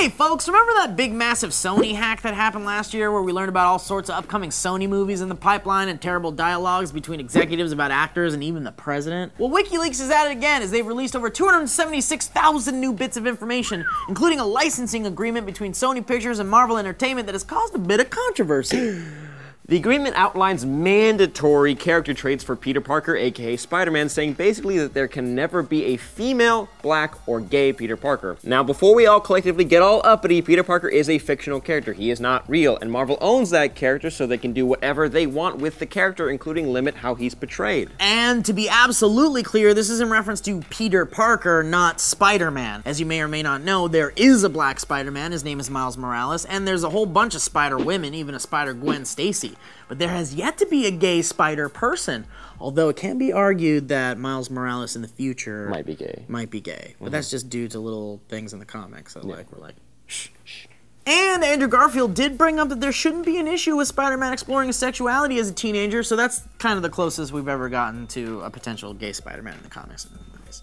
Hey folks, remember that big massive Sony hack that happened last year where we learned about all sorts of upcoming Sony movies in the pipeline and terrible dialogues between executives about actors and even the president? Well, Wikileaks is at it again as they've released over 276,000 new bits of information, including a licensing agreement between Sony Pictures and Marvel Entertainment that has caused a bit of controversy. The agreement outlines mandatory character traits for Peter Parker, aka Spider-Man, saying basically that there can never be a female, black, or gay Peter Parker. Now, before we all collectively get all uppity, Peter Parker is a fictional character. He is not real, and Marvel owns that character so they can do whatever they want with the character, including limit how he's portrayed. And to be absolutely clear, this is in reference to Peter Parker, not Spider-Man. As you may or may not know, there is a black Spider-Man, his name is Miles Morales, and there's a whole bunch of Spider-Women, even a Spider-Gwen Stacy. But there has yet to be a gay Spider-Person, although it can be argued that Miles Morales in the future might be gay. But that's just due to little things in the comics. So we're like, shh, shh. And Andrew Garfield did bring up that there shouldn't be an issue with Spider-Man exploring his sexuality as a teenager, so that's kind of the closest we've ever gotten to a potential gay Spider-Man in the comics.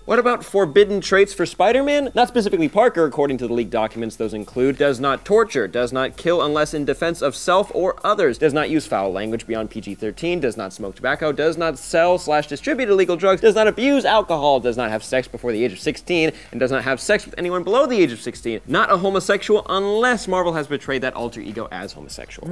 What about forbidden traits for Spider-Man? Not specifically Parker, according to the leaked documents. Those include does not torture, does not kill unless in defense of self or others, does not use foul language beyond PG-13, does not smoke tobacco, does not sell/distribute illegal drugs, does not abuse alcohol, does not have sex before the age of 16, and does not have sex with anyone below the age of 16. Not a homosexual unless Marvel has portrayed that alter ego as homosexual.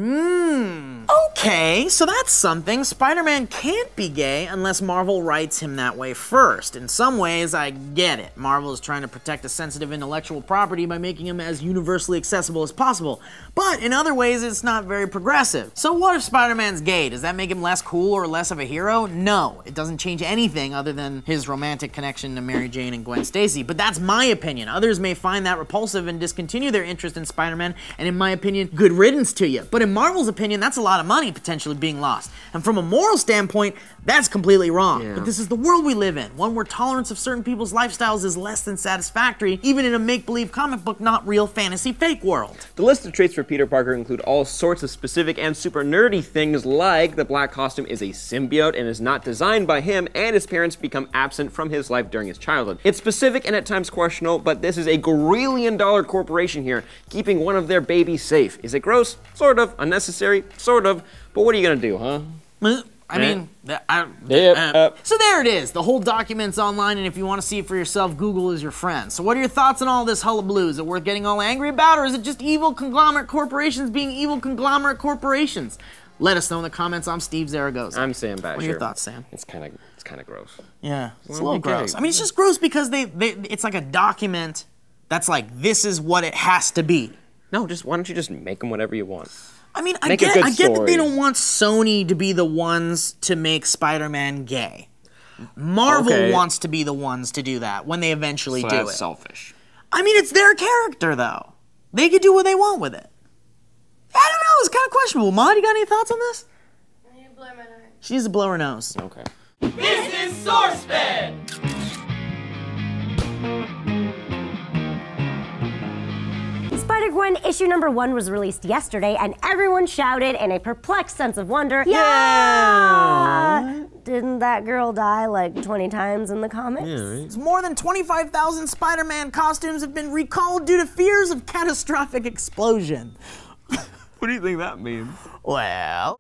Okay, so that's something. Spider-Man can't be gay unless Marvel writes him that way first. In some ways, I get it. Marvel is trying to protect a sensitive intellectual property by making him as universally accessible as possible. But in other ways, it's not very progressive. So what if Spider-Man's gay? Does that make him less cool or less of a hero? No, it doesn't change anything other than his romantic connection to Mary Jane and Gwen Stacy. But that's my opinion. Others may find that repulsive and discontinue their interest in Spider-Man, and in my opinion, good riddance to you. But in Marvel's opinion, that's a lot of money potentially being lost. And from a moral standpoint, that's completely wrong. Yeah. But this is the world we live in, one where tolerance of certain people's lifestyles is less than satisfactory, even in a make-believe comic book, not real fantasy fake world. The list of traits for Peter Parker include all sorts of specific and super nerdy things like the black costume is a symbiote and is not designed by him, and his parents become absent from his life during his childhood. It's specific and at times questionable, but this is a $1 corporation here, keeping one of their babies safe. Is it gross? Sort of. Unnecessary? Sort of. But what are you gonna do, huh? So there it is. The whole document's online, and if you want to see it for yourself, Google is your friend. So what are your thoughts on all this hullabaloo? Is it worth getting all angry about, or is it just evil conglomerate corporations being evil conglomerate corporations? Let us know in the comments. I'm Steve Zaragoza. I'm Sam Basher. What are your thoughts, Sam? It's kind of gross. Yeah, it's a little gross. I mean, it's just gross because it's like a document that's like, this is what it has to be. No, why don't you just make them whatever you want? I mean, I get that they don't want Sony to be the ones to make Spider-Man gay. Marvel wants to be the ones to do that when they eventually do it. That's selfish. I mean, it's their character, though. They can do what they want with it. I don't know, it's kind of questionable. Ma, you got any thoughts on this? I need to blow my nose. She needs to blow her nose. Okay. This is SourceFed! Spider-Gwen issue #1 was released yesterday, and everyone shouted in a perplexed sense of wonder, Yeah! Didn't that girl die like 20 times in the comics? Yeah, right. More than 25,000 Spider-Man costumes have been recalled due to fears of catastrophic explosion. What do you think that means? Well...